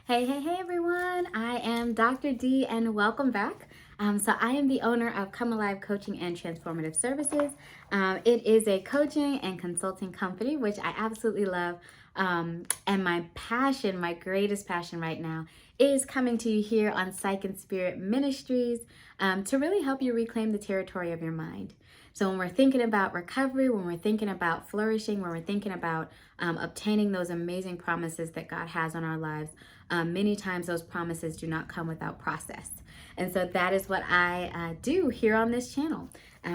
Hey everyone. I am Dr. D and welcome back. So I am the owner of Come Alive Coaching and Transformative Services. It is a coaching and consulting company, which I absolutely love. And my passion, my greatest passion right now is coming to you here on Psych Spirit Ministries to really help you reclaim the territory of your mind. So when we're thinking about recovery, when we're thinking about flourishing, when we're thinking about obtaining those amazing promises that God has on our lives, many times those promises do not come without process. And so that is what I do here on this channel.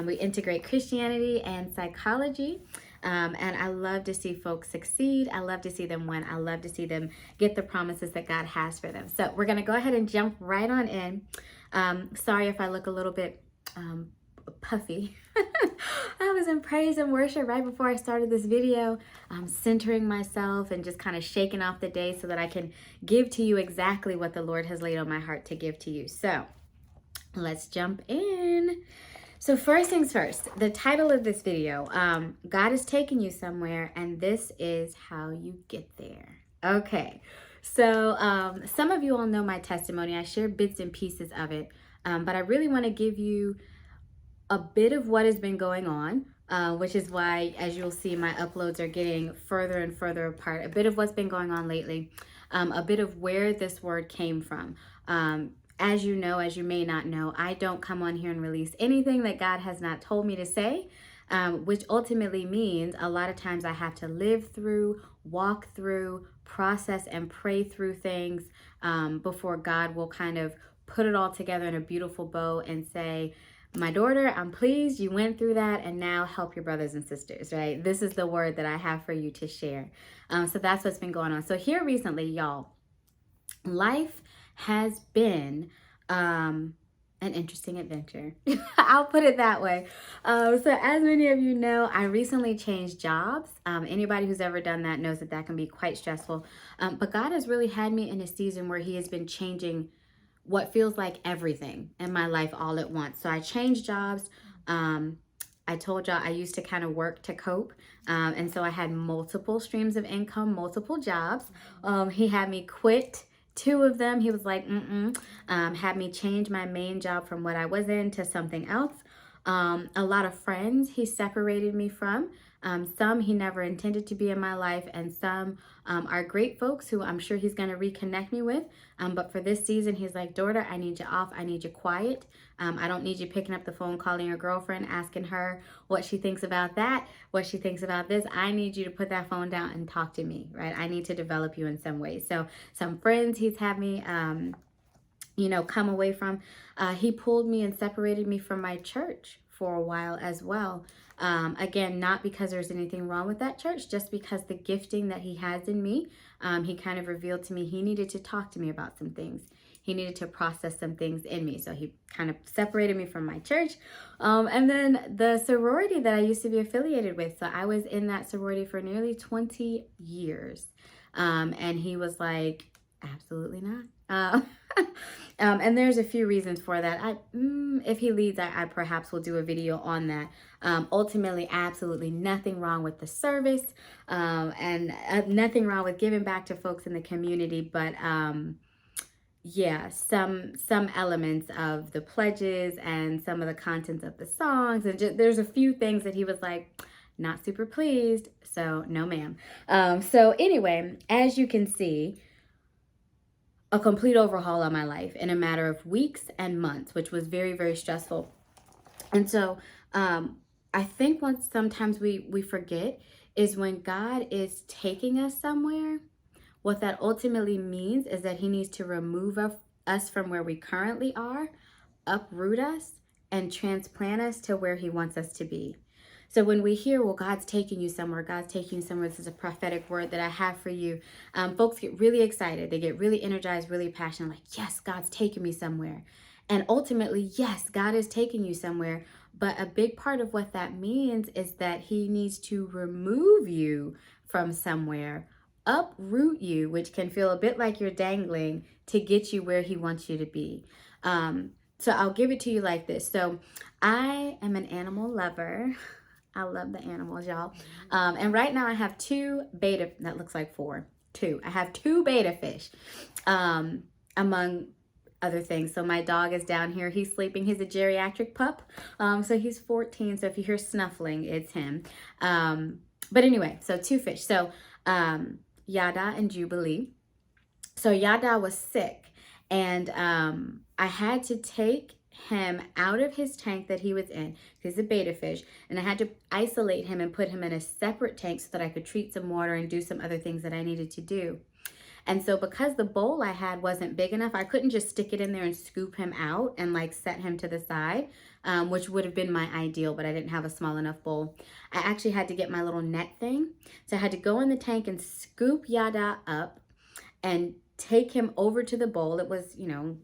We integrate Christianity and psychology. And I love to see folks succeed. I love to see them win. I love to see them get the promises that God has for them. So we're going to go ahead and jump right on in. Sorry if I look a little bit puffy. I was in praise and worship right before I started this video, centering myself and just kind of shaking off the day so that I can give to you exactly what the Lord has laid on my heart to give to you. So let's jump in. So first things first, the title of this video, God is taking you somewhere and this is how you get there. Okay, so some of you all know my testimony. I share bits and pieces of it, but I really want to give you a bit of what has been going on, which is why, as you'll see, my uploads are getting further and further apart. A bit of what's been going on lately, a bit of where this word came from. As you know, as you may not know, I don't come on here and release anything that God has not told me to say, which ultimately means a lot of times I have to live through, walk through, process, and pray through things before God will kind of put it all together in a beautiful bow and say, my daughter, I'm pleased you went through that, and now help your brothers and sisters, right? This is the word that I have for you to share. So that's what's been going on. So here recently, y'all, life has been an interesting adventure. I'll put it that way. So as many of you know, I recently changed jobs. Anybody who's ever done that knows that that can be quite stressful. But God has really had me in a season where he has been changing what feels like everything in my life all at once. So I changed jobs. I told y'all I used to kind of work to cope. And so I had multiple streams of income, multiple jobs. He had me quit 2 of them. He was like, had me change my main job from what I was in to something else. A lot of friends he separated me from. Some he never intended to be in my life, and some are great folks who I'm sure he's going to reconnect me with. But for this season, he's like, daughter, I need you off. I need you quiet. I don't need you picking up the phone, calling your girlfriend, asking her what she thinks about that, what she thinks about this. I need you to put that phone down and talk to me, right? I need to develop you in some way. So some friends he's had me, come away from. He pulled me and separated me from my church for a while as well. Again, not because there's anything wrong with that church, just because the gifting that he has in me, he kind of revealed to me he needed to talk to me about some things. He needed to process some things in me. So he kind of separated me from my church. And then the sorority that I used to be affiliated with. So I was in that sorority for nearly 20 years. And he was like, absolutely not. And there's a few reasons for that. If he leads, I perhaps will do a video on that. Ultimately, absolutely nothing wrong with the service, and nothing wrong with giving back to folks in the community. But yeah, some elements of the pledges and some of the contents of the songs, and there's a few things that he was like, not super pleased. So no, ma'am. So anyway, as you can see, a complete overhaul on my life in a matter of weeks and months, which was very, very stressful. And so I think what sometimes we forget is when God is taking us somewhere, what that ultimately means is that he needs to remove us from where we currently are, uproot us, and transplant us to where he wants us to be. So when we hear, well, God's taking you somewhere, God's taking you somewhere, this is a prophetic word that I have for you, folks get really excited. They get really energized, really passionate, like, yes, God's taking me somewhere. And ultimately, yes, God is taking you somewhere. But a big part of what that means is that he needs to remove you from somewhere, uproot you, which can feel a bit like you're dangling, to get you where he wants you to be. So I'll give it to you like this. So I am an animal lover. I love the animals, y'all. And right now I have 2 beta, that looks like 4. two. I have two beta fish, among other things. So my dog is down here. He's sleeping. He's a geriatric pup. So he's 14. So if you hear snuffling, it's him. But anyway, so two fish. So Yada and Jubilee. So Yada was sick, and I had to take him out of his tank that he was in. He's a beta fish, and I had to isolate him and put him in a separate tank so that I could treat some water and do some other things that I needed to do. And so because the bowl I had wasn't big enough, I couldn't just stick it in there and scoop him out and like set him to the side, which would have been my ideal, but I didn't have a small enough bowl. I actually had to get my little net thing. So I had to go in the tank and scoop Yada up and take him over to the bowl. It was,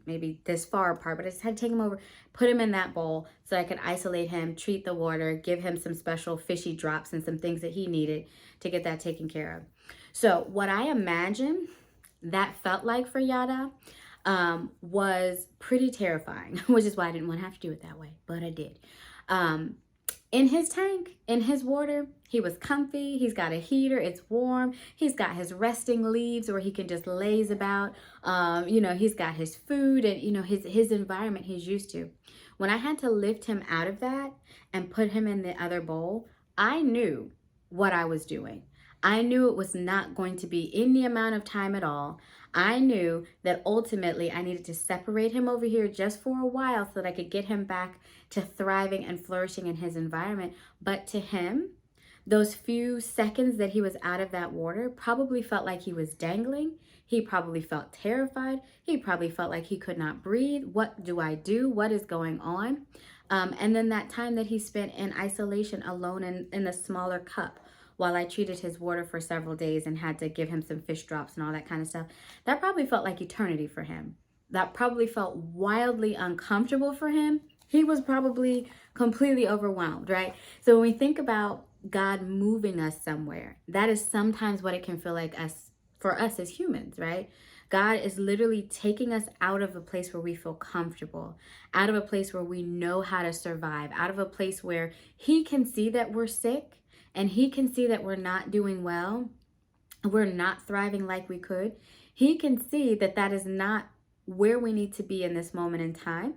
maybe this far apart, but I just had to take him over, put him in that bowl so I could isolate him, treat the water, give him some special fishy drops and some things that he needed to get that taken care of. So what I imagine that felt like for Yada was pretty terrifying, which is why I didn't want to have to do it that way, but I did. In his tank, in his water, he was comfy. He's got a heater. It's warm. He's got his resting leaves where he can just laze about. He's got his food and, his environment he's used to. When I had to lift him out of that and put him in the other bowl, I knew what I was doing. I knew it was not going to be any amount of time at all. I knew that ultimately I needed to separate him over here just for a while so that I could get him back to thriving and flourishing in his environment. But to him, those few seconds that he was out of that water probably felt like he was dangling. He probably felt terrified. He probably felt like he could not breathe. What do I do? What is going on? And then that time that he spent in isolation alone in a smaller cup, while I treated his water for several days and had to give him some fish drops and all that kind of stuff, that probably felt like eternity for him. That probably felt wildly uncomfortable for him. He was probably completely overwhelmed, right? So when we think about God moving us somewhere, that is sometimes what it can feel like for us as humans, right? God is literally taking us out of a place where we feel comfortable, out of a place where we know how to survive, out of a place where he can see that we're sick, and he can see that we're not doing well, we're not thriving like we could. He can see that that is not where we need to be in this moment in time.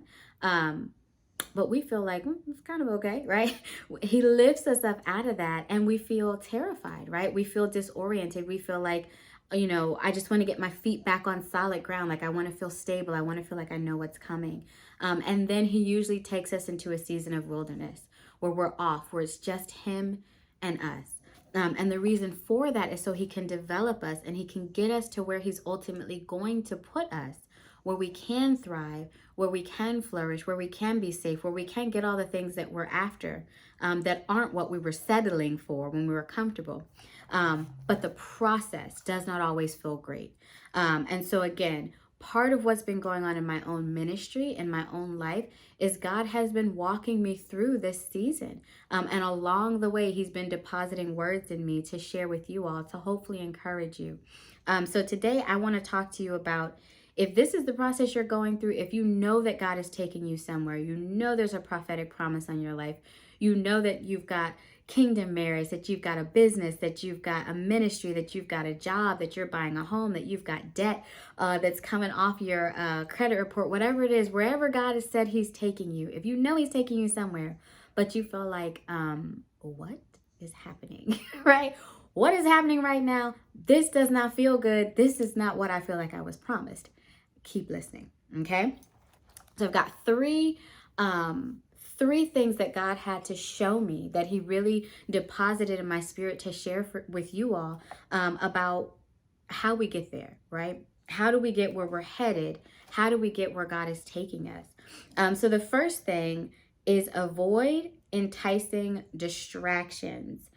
But we feel like it's kind of okay, right? He lifts us up out of that and we feel terrified, right? We feel disoriented. We feel like, I just want to get my feet back on solid ground. Like I want to feel stable. I want to feel like I know what's coming. And then he usually takes us into a season of wilderness where we're off, where it's just him and us. And the reason for that is so he can develop us and he can get us to where he's ultimately going to put us, where we can thrive, where we can flourish, where we can be safe, where we can get all the things that we're after, that aren't what we were settling for when we were comfortable. But the process does not always feel great. And so again, part of what's been going on in my own ministry and my own life is God has been walking me through this season. And along the way, he's been depositing words in me to share with you all to hopefully encourage you. So today I want to talk to you about, if this is the process you're going through, if you know that God is taking you somewhere, you know there's a prophetic promise on your life, you know that you've got kingdom marriage, that you've got a business, that you've got a ministry, that you've got a job, that you're buying a home, that you've got debt that's coming off your credit report, whatever it is, wherever God has said he's taking you, if you know he's taking you somewhere, but you feel like, what is happening, right? What is happening right now? This does not feel good. This is not what I feel like I was promised. Keep listening, okay? So I've got three things that God had to show me, that he really deposited in my spirit to share with you all about how we get there, right? How do we get where we're headed? How do we get where God is taking us? So the first thing is avoid enticing distractions.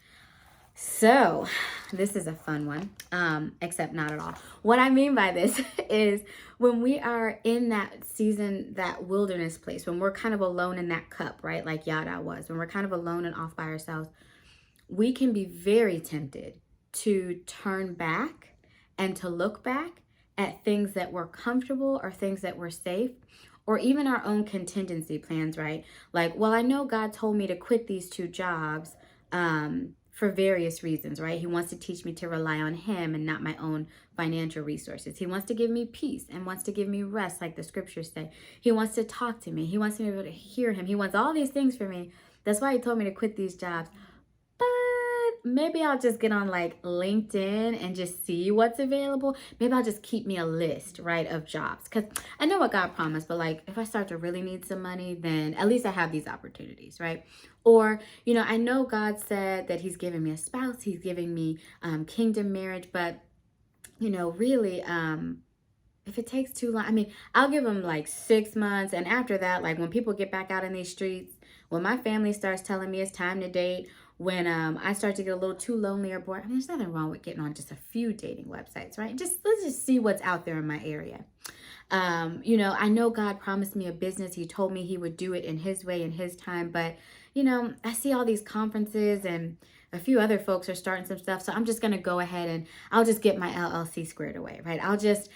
So this is a fun one, except not at all. What I mean by this is when we are in that season, that wilderness place, when we're kind of alone in that cup, right? Like Yada was, when we're kind of alone and off by ourselves, we can be very tempted to turn back and to look back at things that were comfortable or things that were safe, or even our own contingency plans, right? Like, well, I know God told me to quit these two jobs, for various reasons, right? He wants to teach me to rely on him and not my own financial resources. He wants to give me peace and wants to give me rest, like the scriptures say. He wants to talk to me. He wants me to be able to hear him. He wants all these things for me. That's why he told me to quit these jobs. But maybe I'll just get on like LinkedIn and just see what's available. Maybe I'll just keep me a list, right, of jobs. Because I know what God promised, but like if I start to really need some money, then at least I have these opportunities, right? Or, I know God said that he's giving me a spouse, he's giving me kingdom marriage, but, really, if it takes too long, I mean, I'll give them like 6 months. And after that, like when people get back out in these streets, when my family starts telling me it's time to date, when I start to get a little too lonely or bored, I mean, there's nothing wrong with getting on just a few dating websites, right? Let's just see what's out there in my area. I know God promised me a business. He told me he would do it in his way, in his time. But, I see all these conferences and a few other folks are starting some stuff. So I'm just going to go ahead and I'll just get my LLC squared away, right? I'll just,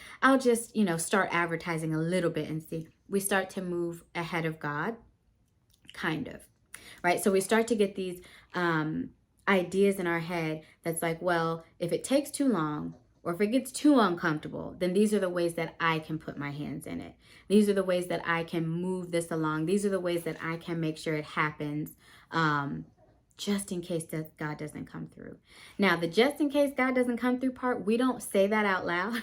start advertising a little bit and see. We start to move ahead of God, kind of, right? So we start to get these ideas in our head that's like, well, if it takes too long, or if it gets too uncomfortable, then these are the ways that I can put my hands in it. These are the ways that I can move this along. These are the ways that I can make sure it happens, just in case that God doesn't come through. Now, the just in case God doesn't come through part, we don't say that out loud.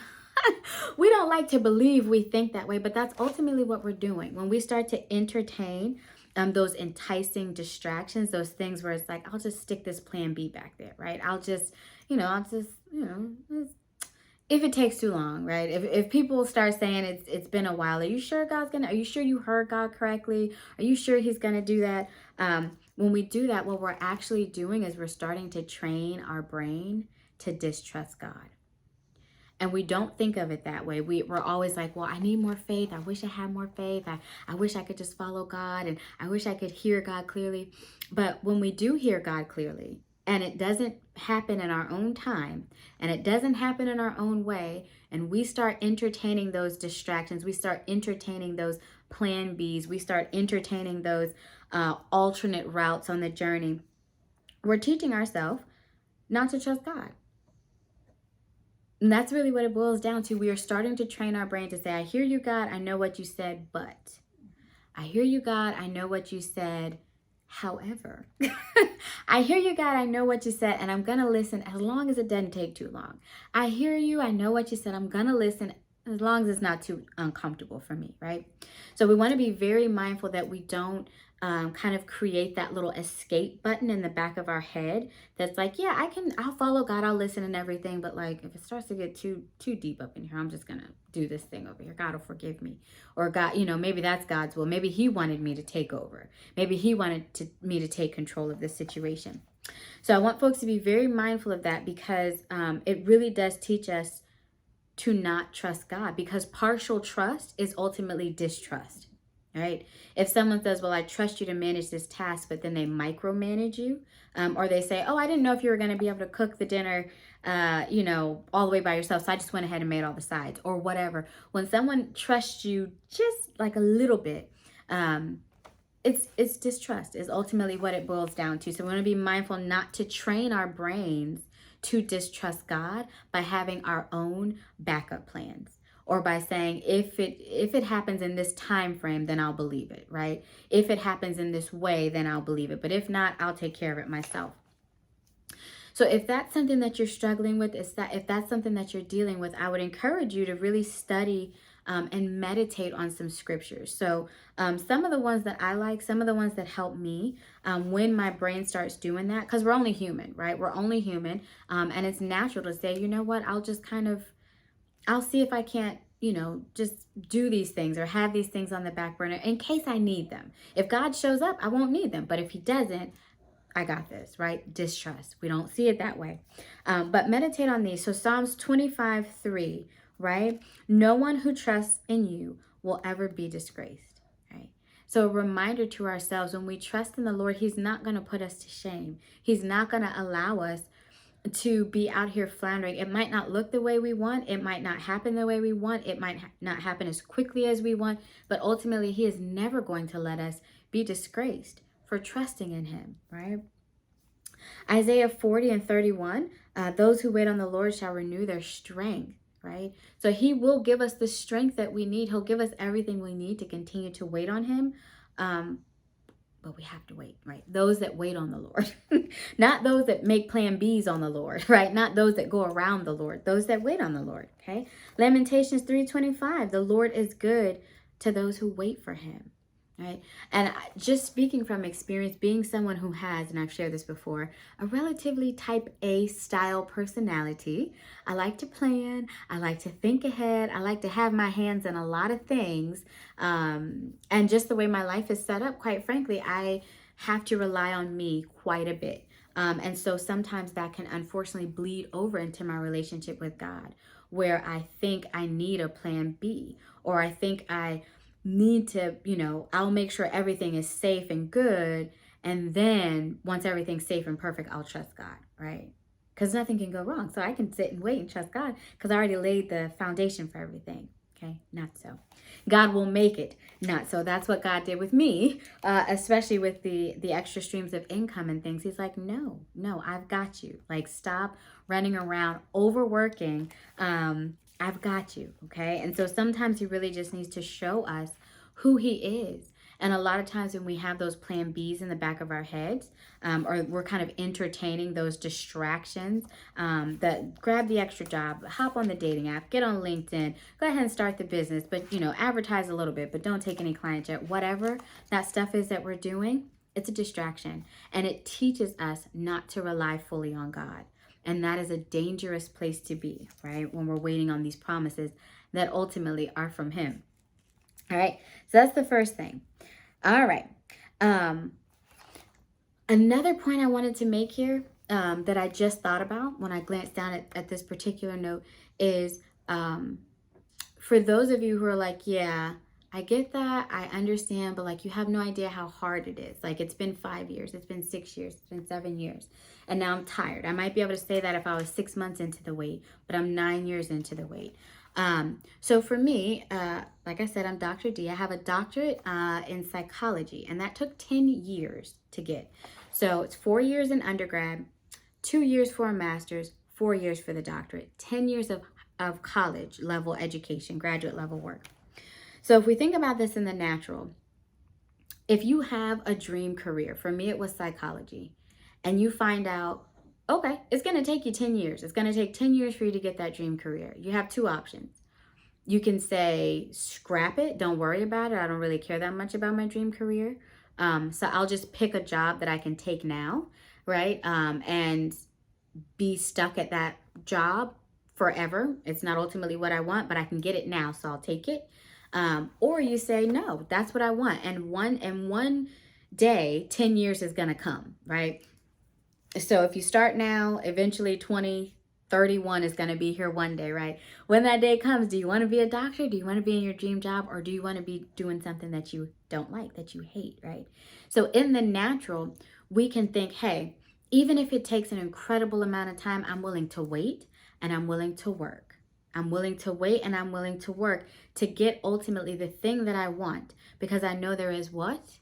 We don't like to believe we think that way, but that's ultimately what we're doing. When we start to entertain those enticing distractions, those things where it's like, I'll just stick this plan B back there, right? If it takes too long, right? If people start saying it's been a while, are you sure are you sure you heard God correctly? Are you sure he's gonna do that? When we do that, what we're actually doing is we're starting to train our brain to distrust God. And we don't think of it that way. We're always like, well, I need more faith. I wish I had more faith. I wish I could just follow God, and I wish I could hear God clearly. But when we do hear God clearly, and it doesn't happen in our own time, and it doesn't happen in our own way, and we start entertaining those distractions, we start entertaining those plan Bs, we start entertaining those alternate routes on the journey, we're teaching ourselves not to trust God. And that's really what it boils down to. We are starting to train our brain to say, I hear you, God, I know what you said, but. I hear you, God, I know what you said, however. I hear you, God, I know what you said, and I'm going to listen as long as it doesn't take too long. I hear you, I know what you said, I'm going to listen as long as it's not too uncomfortable for me, right? So we want to be very mindful that we don't kind of create that little escape button in the back of our head that's like, yeah, I'll follow God, I'll listen and everything, but like if it starts to get too deep up in here, I'm just gonna do this thing over here. God will forgive me. Or God, maybe that's God's will. Maybe he wanted me to take over. Maybe he wanted me to take control of this situation. So I want folks to be very mindful of that, because it really does teach us to not trust God, because partial trust is ultimately distrust. Right? If someone says, well, I trust you to manage this task, but then they micromanage you, or they say, oh, I didn't know if you were going to be able to cook the dinner, all the way by yourself, so I just went ahead and made all the sides, or whatever. When someone trusts you just like a little bit, it's distrust is ultimately what it boils down to. So we want to be mindful not to train our brains to distrust God by having our own backup plans. Or by saying, if it happens in this time frame, then I'll believe it, right? If it happens in this way, then I'll believe it. But if not, I'll take care of it myself. So if that's something that you're struggling with, if that's something that you're dealing with, I would encourage you to really study and meditate on some scriptures. So some of the ones that I like, some of the ones that help me when my brain starts doing that, because we're only human, right? We're only human. And it's natural to say, you know what, I'll see if I can't, just do these things or have these things on the back burner in case I need them. If God shows up, I won't need them. But if he doesn't, I got this, right? Distrust. We don't see it that way. But meditate on these. So Psalms 25:3, right? No one who trusts in you will ever be disgraced, right? So a reminder to ourselves, when we trust in the Lord, he's not going to put us to shame. He's not going to allow us to be out here floundering. It might not look the way we want. It might not happen the way we want. It might not happen as quickly as we want. But ultimately, he is never going to let us be disgraced for trusting in him, right? Isaiah 40:31, those who wait on the Lord shall renew their strength, right? So he will give us the strength that we need. He'll give us everything we need to continue to wait on him. But we have to wait, right? Those that wait on the Lord, not those that make plan Bs on the Lord, right? Not those that go around the Lord, those that wait on the Lord, okay? Lamentations 3:25, the Lord is good to those who wait for him, right? And just speaking from experience, being someone who has, and I've shared this before, a relatively type A style personality. I like to plan. I like to think ahead. I like to have my hands in a lot of things. And just the way my life is set up, quite frankly, I have to rely on me quite a bit. And so sometimes that can unfortunately bleed over into my relationship with God, where I think I need a plan B, or I think I need to, I'll make sure everything is safe and good. And then once everything's safe and perfect, I'll trust God, right? Because nothing can go wrong. So I can sit and wait and trust God because I already laid the foundation for everything. Okay, not so. God will make it not so. That's what God did with me, especially with the extra streams of income and things. He's like, no, I've got you. Like, stop running around, overworking. I've got you, okay? And so sometimes he really just needs to show us who he is. And a lot of times when we have those plan Bs in the back of our heads, or we're kind of entertaining those distractions, that grab the extra job, hop on the dating app, get on LinkedIn, go ahead and start the business, but advertise a little bit, but don't take any clients yet. Whatever that stuff is that we're doing, it's a distraction. And it teaches us not to rely fully on God. And that is a dangerous place to be, right? When we're waiting on these promises that ultimately are from him. All right. So that's the first thing. All right. Another point I wanted to make here, that I just thought about when I glanced down at this particular note is, for those of you who are like, yeah, I get that, I understand, but like, you have no idea how hard it is. Like, it's been 5 years, it's been 6 years, it's been 7 years, and now I'm tired. I might be able to say that if I was 6 months into the wait, but I'm 9 years into the wait. So for me, like I said, I'm Dr. D. I have a doctorate in psychology, and that took 10 years to get. So it's 4 years in undergrad, 2 years for a master's, 4 years for the doctorate, 10 years of college level education, graduate level work. So if we think about this in the natural, if you have a dream career, for me it was psychology, and you find out, okay, it's going to take you 10 years. It's going to take 10 years for you to get that dream career. You have two options. You can say, scrap it, don't worry about it. I don't really care that much about my dream career. So I'll just pick a job that I can take now, right? And be stuck at that job forever. It's not ultimately what I want, but I can get it now, so I'll take it. Or you say, no, that's what I want. And one day, 10 years is going to come, right? So if you start now, eventually 2031 is going to be here one day, right? When that day comes, do you want to be a doctor? Do you want to be in your dream job? Or do you want to be doing something that you don't like, that you hate, right? So in the natural, we can think, hey, even if it takes an incredible amount of time, I'm willing to wait and I'm willing to work. I'm willing to wait and I'm willing to work to get ultimately the thing that I want, because I know there is what?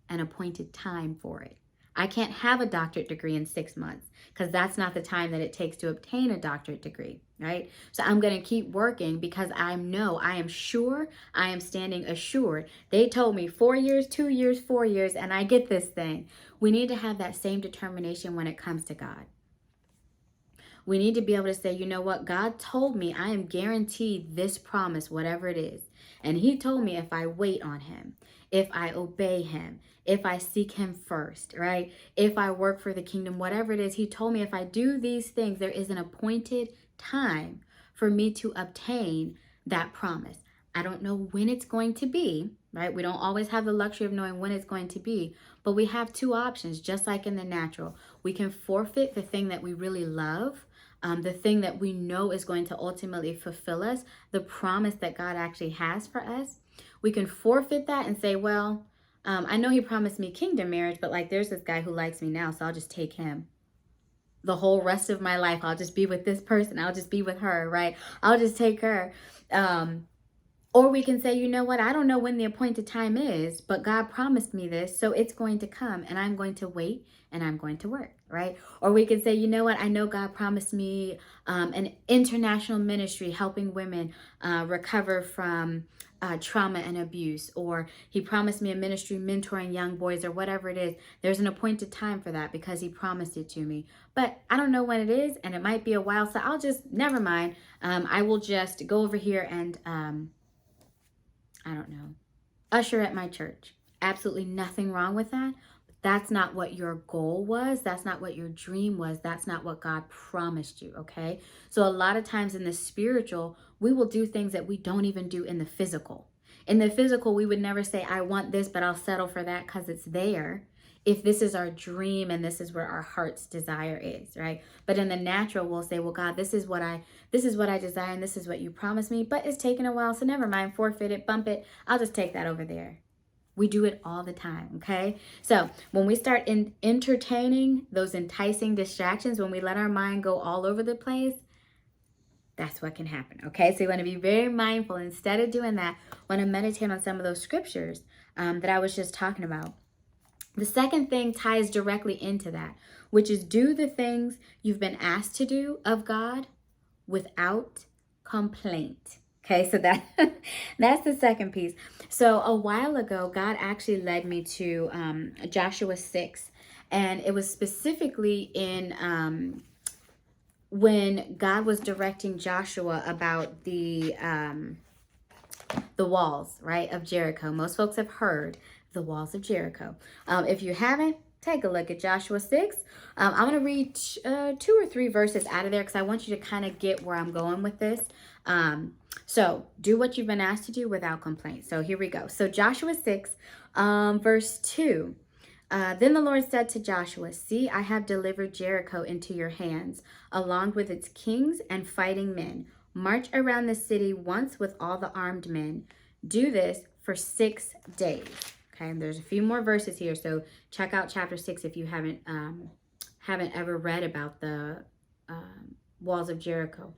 An appointed time for it. I can't have a doctorate degree in 6 months because that's not the time that it takes to obtain a doctorate degree, right? So I'm going to keep working because I am sure, I am standing assured. They told me 4 years, 2 years, 4 years, and I get this thing. We need to have that same determination when it comes to God. We need to be able to say, you know what? God told me I am guaranteed this promise, whatever it is. And he told me if I wait on him, if I obey him, if I seek him first, right? If I work for the kingdom, whatever it is, he told me if I do these things, there is an appointed time for me to obtain that promise. I don't know when it's going to be, right? We don't always have the luxury of knowing when it's going to be, but we have two options, just like in the natural. We can forfeit the thing that we really love, the thing that we know is going to ultimately fulfill us, the promise that God actually has for us. We can forfeit that and say, well, I know he promised me kingdom marriage, but like there's this guy who likes me now, so I'll just take him. The whole rest of my life, I'll just be with this person. I'll just be with her, right? I'll just take her. Or we can say, you know what, I don't know when the appointed time is, but God promised me this, so it's going to come, and I'm going to wait, and I'm going to work, right? Or we can say, you know what, I know God promised me an international ministry helping women recover from trauma and abuse, or he promised me a ministry mentoring young boys, or whatever it is. There's an appointed time for that because he promised it to me, but I don't know when it is, and it might be a while, so I'll just, never mind. I will just go over here and I don't know, usher at my church. Absolutely nothing wrong with that. But that's not what your goal was. That's not what your dream was. That's not what God promised you, okay? So a lot of times in the spiritual, we will do things that we don't even do in the physical. In the physical, we would never say, I want this, but I'll settle for that because it's there. If this is our dream and this is where our heart's desire is, right? But in the natural, we'll say, well, God, this is what I desire, and this is what you promised me, but it's taken a while, so never mind, forfeit it, bump it. I'll just take that over there. We do it all the time, okay? So when we start entertaining those enticing distractions, when we let our mind go all over the place, that's what can happen, okay? So you want to be very mindful. Instead of doing that, want to meditate on some of those scriptures that I was just talking about. The second thing ties directly into that, which is do the things you've been asked to do of God without complaint. Okay, so that's the second piece. So a while ago, God actually led me to Joshua 6, and it was specifically in when God was directing Joshua about the walls, right, of Jericho. Most folks have heard the walls of Jericho. If you haven't, take a look at Joshua 6. I'm going to read 2 or 3 verses out of there because I want you to kind of get where I'm going with this. So do what you've been asked to do without complaint. So here we go. So Joshua 6, verse 2. Then the Lord said to Joshua, see, I have delivered Jericho into your hands, along with its kings and fighting men. March around the city once with all the armed men. Do this for 6 days. Okay, and there's a few more verses here, so check out chapter 6 if you haven't ever read about the walls of Jericho.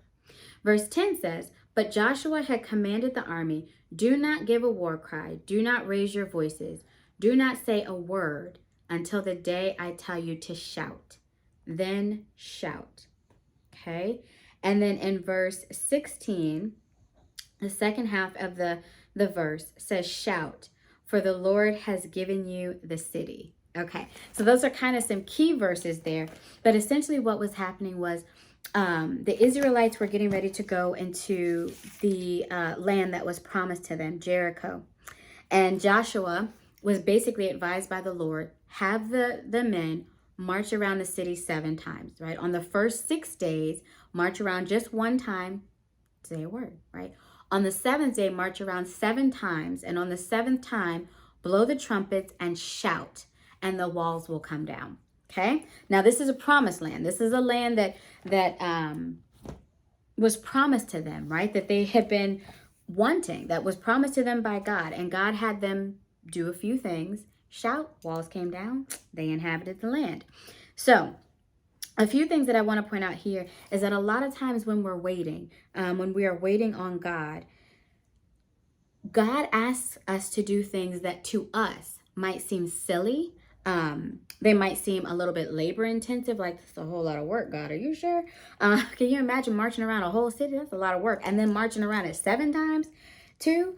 Verse 10 says, but Joshua had commanded the army, do not give a war cry, do not raise your voices, do not say a word until the day I tell you to shout. Then shout. Okay? And then in verse 16, the second half of the verse says, shout, for the Lord has given you the city. Okay, so those are kind of some key verses there. But essentially what was happening was the Israelites were getting ready to go into the land that was promised to them, Jericho. And Joshua was basically advised by the Lord, have the men march around the city 7 times, right? On the first 6 days, march around just 1 time, say a word, right? On the 7th day, march around 7 times. And on the 7th time, blow the trumpets and shout, and the walls will come down. Okay? Now, this is a promised land. This is a land that was promised to them, right? That they had been wanting, that was promised to them by God. And God had them do a few things. Shout, walls came down, they inhabited the land. So a few things that I want to point out here is that a lot of times when we're waiting, when we are waiting on God, God asks us to do things that to us might seem silly. They might seem a little bit labor intensive, like it's a whole lot of work, God, are you sure? Can you imagine marching around a whole city? That's a lot of work. And then marching around it 7 times too.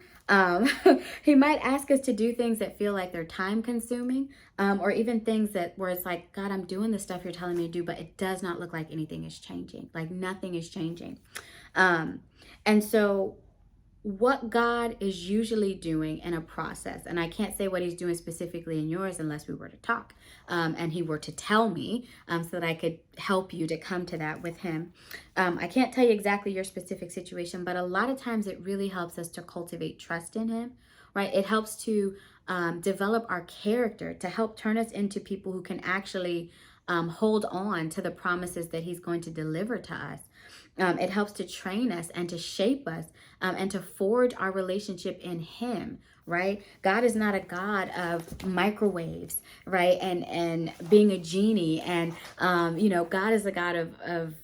He might ask us to do things that feel like they're time consuming, or even things that where it's like, God, I'm doing the stuff you're telling me to do, but it does not look like anything is changing. Like nothing is changing. And so what God is usually doing in a process, and I can't say what he's doing specifically in yours unless we were to talk, and he were to tell me, so that I could help you to come to that with him. I can't tell you exactly your specific situation, but a lot of times it really helps us to cultivate trust in him, right? It helps to develop our character, to help turn us into people who can actually hold on to the promises that he's going to deliver to us. It helps to train us and to shape us and to forge our relationship in him, right? God is not a God of microwaves, right? And being a genie. And, God is a God of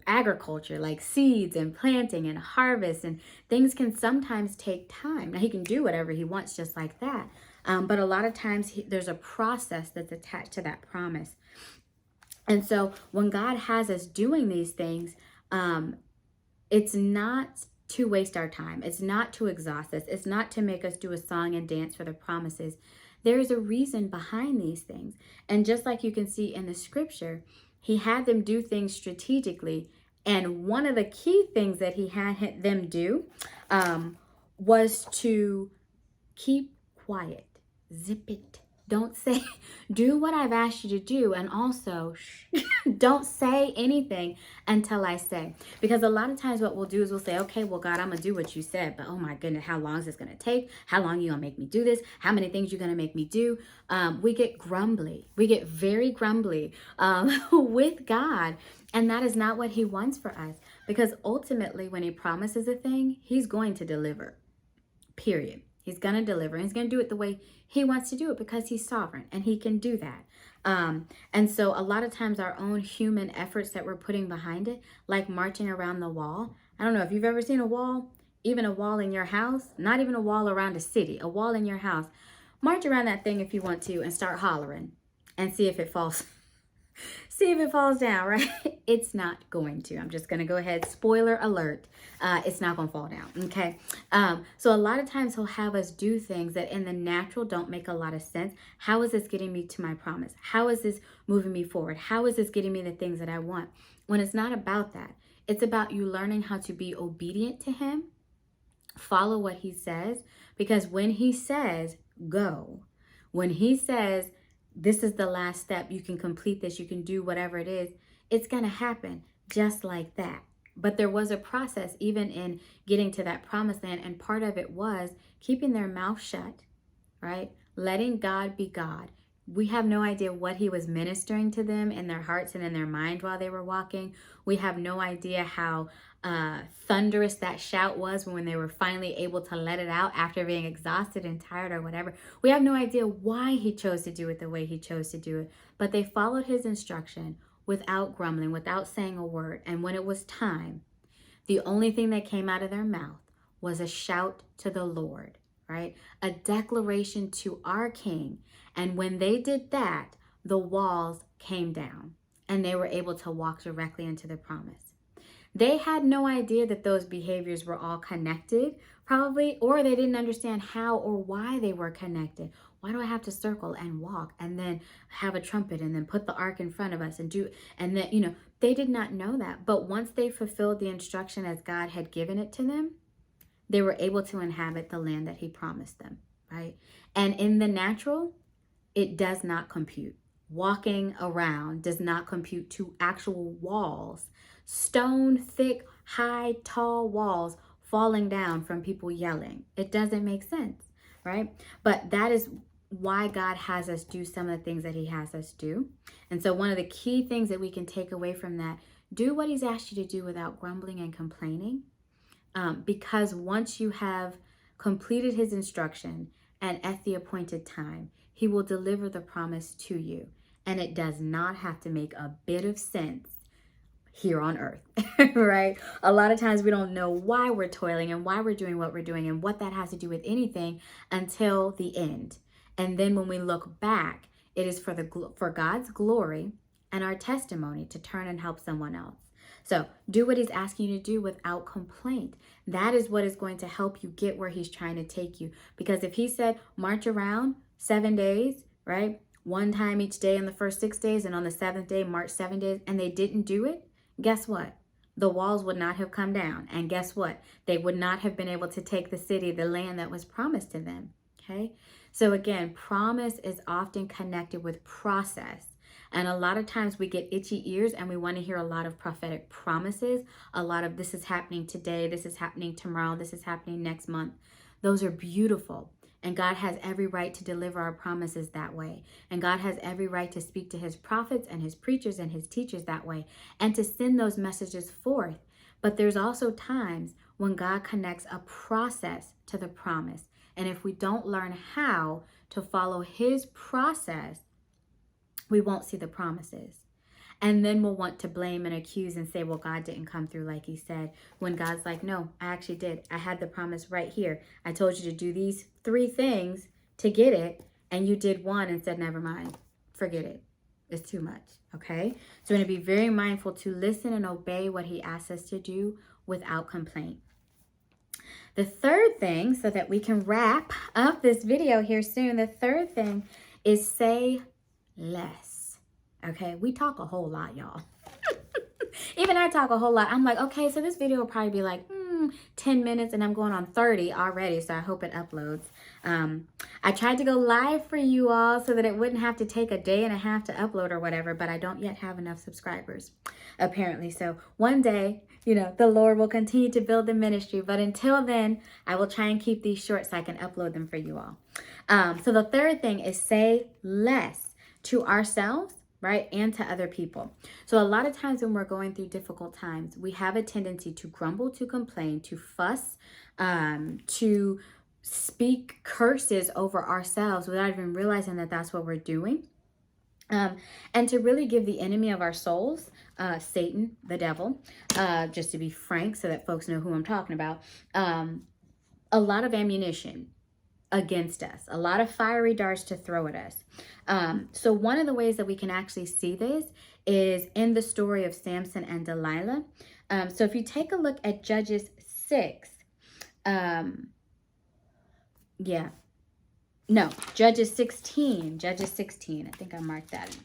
agriculture, like seeds and planting and harvest, and things can sometimes take time. Now, he can do whatever he wants just like that. But a lot of times there's a process that's attached to that promise. And so when God has us doing these things, it's not to waste our time. It's not to exhaust us. It's not to make us do a song and dance for the promises. There is a reason behind these things. And just like you can see in the scripture, he had them do things strategically. And one of the key things that he had them do was to keep quiet. Zip it. Don't say, do what I've asked you to do. And also, don't say anything until I say. Because a lot of times what we'll do is we'll say, okay, well, God, I'm going to do what you said. But oh my goodness, how long is this going to take? How long are you going to make me do this? How many things you going to make me do? We get grumbly. We get very grumbly with God. And that is not what he wants for us. Because ultimately, when he promises a thing, he's going to deliver. Period. He's going to deliver. And he's going to do it the way he wants to do it because he's sovereign and he can do that. And so a lot of times our own human efforts that we're putting behind it, like marching around the wall. I don't know if you've ever seen a wall, even a wall in your house, not even a wall around a city, a wall in your house. March around that thing if you want to and start hollering and see if it falls. See if it falls down, right? It's not going to. I'm just going to go ahead. Spoiler alert. It's not going to fall down. Okay. So a lot of times he'll have us do things that in the natural don't make a lot of sense. How is this getting me to my promise? How is this moving me forward? How is this getting me the things that I want? When it's not about that. It's about you learning how to be obedient to him. Follow what he says. Because when he says, go. When he says, this is the last step, you can complete this, you can do whatever it is, it's going to happen just like that. But there was a process even in getting to that promised land, and part of it was keeping their mouth shut, right? Letting God be God. We have no idea what he was ministering to them in their hearts and in their mind while they were walking. We have no idea how thunderous that shout was when they were finally able to let it out after being exhausted and tired or whatever. We have no idea why he chose to do it the way he chose to do it, but they followed his instruction without grumbling, without saying a word. And when it was time, the only thing that came out of their mouth was a shout to the Lord, right? A declaration to our King. And when they did that, the walls came down and they were able to walk directly into the promise. They had no idea that those behaviors were all connected, probably, or they didn't understand how or why they were connected. Why do I have to circle and walk and then have a trumpet and then put the ark in front of us and then, they did not know that. But once they fulfilled the instruction as God had given it to them, they were able to inhabit the land that he promised them, right? And in the natural, it does not compute. Walking around does not compute to actual walls. Stone, thick, high, tall walls falling down from people yelling. It doesn't make sense, right? But that is why God has us do some of the things that he has us do. And so one of the key things that we can take away from that, do what he's asked you to do without grumbling and complaining. Because once you have completed his instruction and at the appointed time, he will deliver the promise to you. And it does not have to make a bit of sense here on earth, right? A lot of times we don't know why we're toiling and why we're doing what we're doing and what that has to do with anything until the end. And then when we look back, it is for God's glory and our testimony to turn and help someone else. So do what he's asking you to do without complaint. That is what is going to help you get where he's trying to take you. Because if he said march around 7 days, right? One time each day in the first 6 days, and on the 7th day, march 7 days, and they didn't do it, guess what? The walls would not have come down. And guess what? They would not have been able to take the city, the land that was promised to them. Okay? So again, promise is often connected with process. And a lot of times we get itchy ears and we want to hear a lot of prophetic promises. A lot of this is happening today, this is happening tomorrow, this is happening next month. Those are beautiful. And God has every right to deliver our promises that way. And God has every right to speak to his prophets and his preachers and his teachers that way and to send those messages forth. But there's also times when God connects a process to the promise. And if we don't learn how to follow his process, we won't see the promises. And then we'll want to blame and accuse and say, well, God didn't come through like he said. When God's like, no, I actually did. I had the promise right here. I told you to do these 3 things to get it. And you did one and said, never mind. Forget it. It's too much. Okay. So we're going to be very mindful to listen and obey what he asks us to do without complaint. The third thing, so that we can wrap up this video here soon, the third thing is say less. Okay, we talk a whole lot, y'all. Even I talk a whole lot. I'm like, okay, so this video will probably be like 10 minutes and I'm going on 30 already, so I hope it uploads. I tried to go live for you all so that it wouldn't have to take a day and a half to upload or whatever, but I don't yet have enough subscribers, apparently. So one day, the Lord will continue to build the ministry, but until then, I will try and keep these short so I can upload them for you all. So the third thing is say less to ourselves, right? And to other people. So a lot of times when we're going through difficult times, we have a tendency to grumble, to complain, to fuss, to speak curses over ourselves without even realizing that that's what we're doing. And to really give the enemy of our souls, Satan, the devil, just to be frank so that folks know who I'm talking about, a lot of ammunition against us, a lot of fiery darts to throw at us. So one of the ways that we can actually see this is in the story of Samson and Delilah. So if you take a look at Judges 6, Judges 16, I think I marked that in.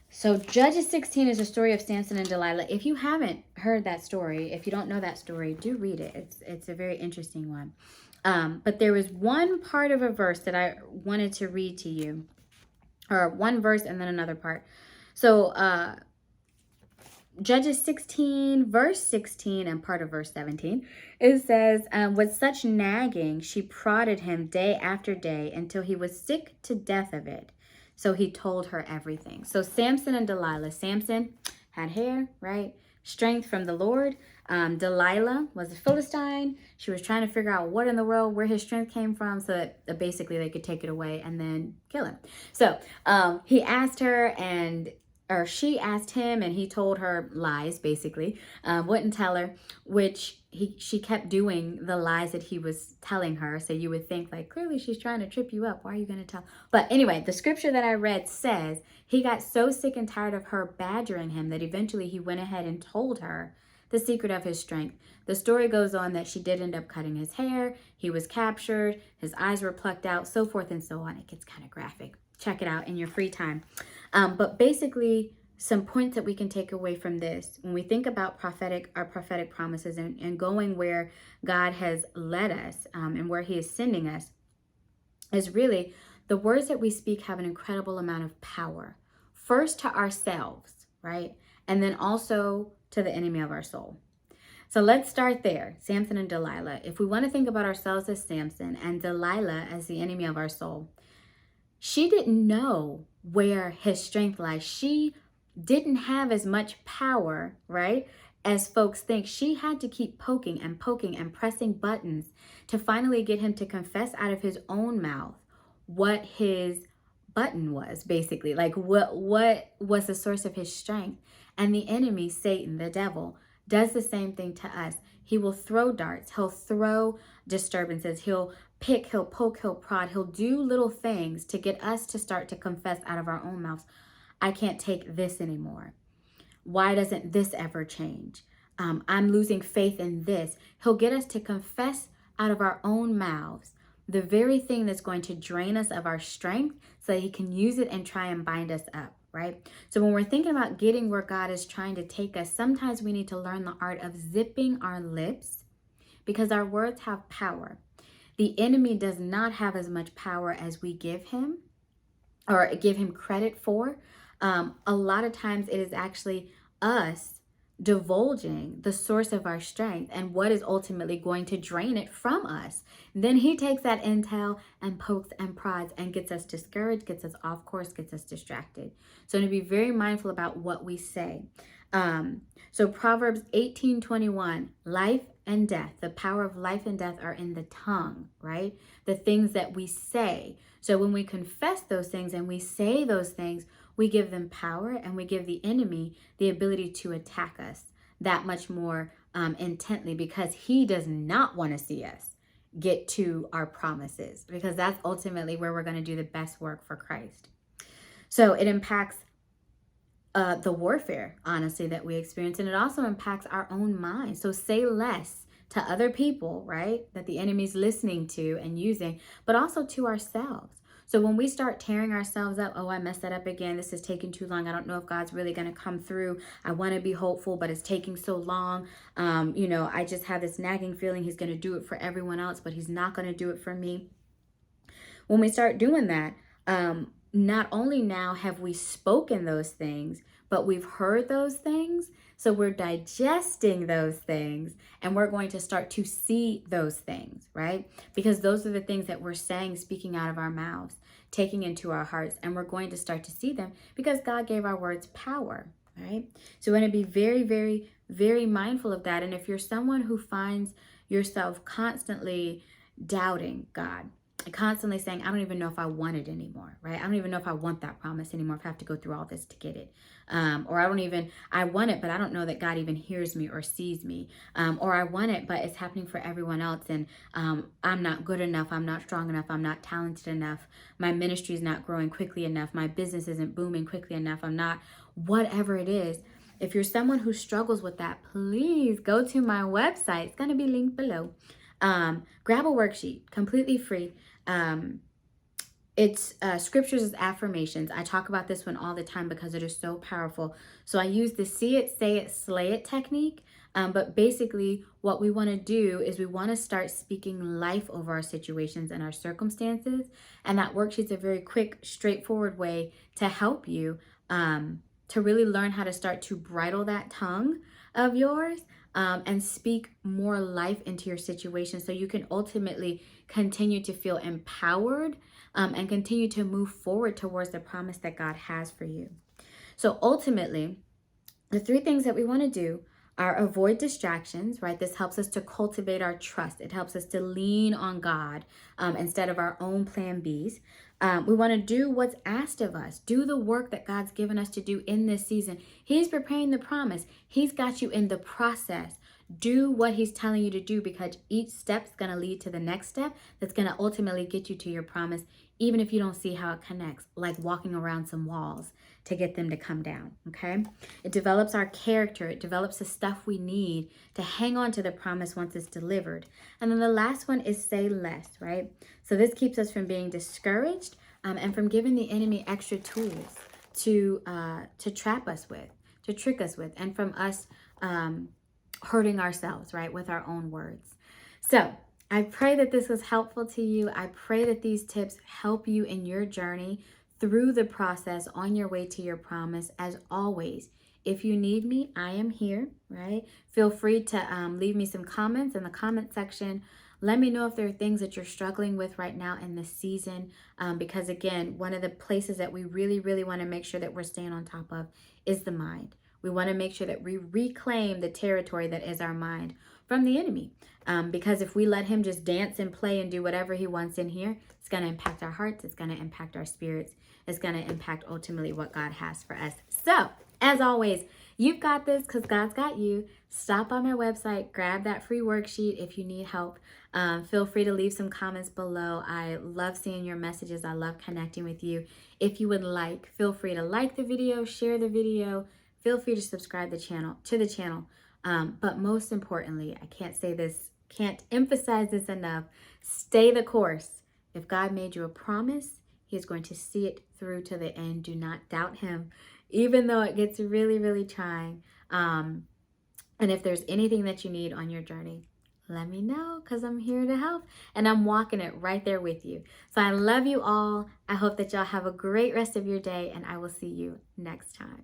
So Judges 16 is a story of Samson and Delilah. If you haven't heard that story, if you don't know that story, do read it. It's a very interesting one. But there was one part of a verse that I wanted to read to you, or one verse and then another part. So Judges 16, verse 16, and part of verse 17, it says, with such nagging, she prodded him day after day until he was sick to death of it. So he told her everything. So Samson and Delilah. Samson had hair, right? Strength from the Lord. Delilah was a Philistine. She was trying to figure out what in the world, where his strength came from, so that basically they could take it away and then kill him. So he asked her, or she asked him, and he told her lies, basically, wouldn't tell her, which she kept doing the lies that he was telling her. So you would think, like, clearly she's trying to trip you up. Why are you going to tell? But anyway, the scripture that I read says he got so sick and tired of her badgering him that eventually he went ahead and told her the secret of his strength. The story goes on that she did end up cutting his hair. He was captured. His eyes were plucked out, so forth and so on. It gets kind of graphic. Check it out in your free time. But basically, some points that we can take away from this when we think about our prophetic promises and going where God has led us and where he is sending us is really the words that we speak have an incredible amount of power. First to ourselves, right? And then also to the enemy of our soul. So let's start there. Samson and Delilah. If we want to think about ourselves as Samson and Delilah as the enemy of our soul, she didn't know where his strength lies. She didn't have as much power, right, as folks think. She had to keep poking and pressing buttons to finally get him to confess out of his own mouth what his button was, basically, like what was the source of his strength. And the enemy, Satan, the devil, does the same thing to us. He will throw darts, he'll throw disturbances, he'll pick, he'll poke, he'll prod, he'll do little things to get us to start to confess out of our own mouths, I can't take this anymore. Why doesn't this ever change? I'm losing faith in this. He'll get us to confess out of our own mouths the very thing that's going to drain us of our strength so that he can use it and try and bind us up, right? So when we're thinking about getting where God is trying to take us, sometimes we need to learn the art of zipping our lips because our words have power. The enemy does not have as much power as we give him or give him credit for. A lot of times it is actually us divulging the source of our strength and what is ultimately going to drain it from us. Then he takes that intel and pokes and prods and gets us discouraged, gets us off course, gets us distracted. So to be very mindful about what we say. So Proverbs 18:21, life and death, the power of life and death are in the tongue, right? The things that we say. So when we confess those things and we say those things, we give them power and we give the enemy the ability to attack us that much more intently, because he does not want to see us get to our promises, because that's ultimately where we're going to do the best work for Christ. So it impacts the warfare, honestly, that we experience. And it also impacts our own mind. So say less to other people, right, that the enemy's listening to and using, but also to ourselves. So when we start tearing ourselves up, oh, I messed that up again. This is taking too long. I don't know if God's really going to come through. I want to be hopeful, but it's taking so long. I just have this nagging feeling he's going to do it for everyone else, but he's not going to do it for me. When we start doing that, not only now have we spoken those things, but we've heard those things. So we're digesting those things, and we're going to start to see those things, right? Because those are the things that we're saying, speaking out of our mouths, taking into our hearts, and we're going to start to see them because God gave our words power, right? So we're going to be very, very, very mindful of that. And if you're someone who finds yourself constantly doubting God, constantly saying, I don't even know if I want it anymore, right? I don't even know if I want that promise anymore, if I have to go through all this to get it. Or I want it, but I don't know that God even hears me or sees me. Or I want it, but it's happening for everyone else. And I'm not good enough. I'm not strong enough. I'm not talented enough. My ministry is not growing quickly enough. My business isn't booming quickly enough. I'm not, whatever it is. If you're someone who struggles with that, please go to my website. It's going to be linked below. Grab a worksheet, completely free. It's scriptures as affirmations. I talk about this one all the time because it is so powerful. So I use the see it, say it, slay it technique. But basically what we want to do is we want to start speaking life over our situations and our circumstances. And that worksheet's a very quick, straightforward way to help you to really learn how to start to bridle that tongue of yours and speak more life into your situation, so you can ultimately continue to feel empowered and continue to move forward towards the promise that God has for you. So ultimately, the three things that we want to do are avoid distractions, right? This helps us to cultivate our trust. It helps us to lean on God instead of our own plan Bs. We want to do what's asked of us. Do the work that God's given us to do in this season. He's preparing the promise. He's got you in the process. Do what he's telling you to do, because each step's going to lead to the next step that's going to ultimately get you to your promise, even if you don't see how it connects, like walking around some walls to get them to come down, okay? It develops our character. It develops the stuff we need to hang on to the promise once it's delivered. And then the last one is say less, right? So this keeps us from being discouraged and from giving the enemy extra tools to trap us with, to trick us with, and from us hurting ourselves, right, with our own words. So I pray that this was helpful to you. I pray that these tips help you in your journey through the process on your way to your promise. As always, if you need me, I am here, right? Feel free to leave me some comments in the comment section. Let me know if there are things that you're struggling with right now in this season. Because again, one of the places that we really, really want to make sure that we're staying on top of is the mind. We want to make sure that we reclaim the territory that is our mind from the enemy. Because if we let him just dance and play and do whatever he wants in here, it's going to impact our hearts. It's going to impact our spirits. It's going to impact ultimately what God has for us. So, as always, you've got this because God's got you. Stop on my website, grab that free worksheet if you need help. Feel free to leave some comments below. I love seeing your messages. I love connecting with you. If you would like, feel free to like the video, share the video. Feel free to subscribe to the channel. But most importantly, I can't emphasize this enough. Stay the course. If God made you a promise, he's going to see it through to the end. Do not doubt him, even though it gets really, really trying. And if there's anything that you need on your journey, let me know, because I'm here to help and I'm walking it right there with you. So I love you all. I hope that y'all have a great rest of your day, and I will see you next time.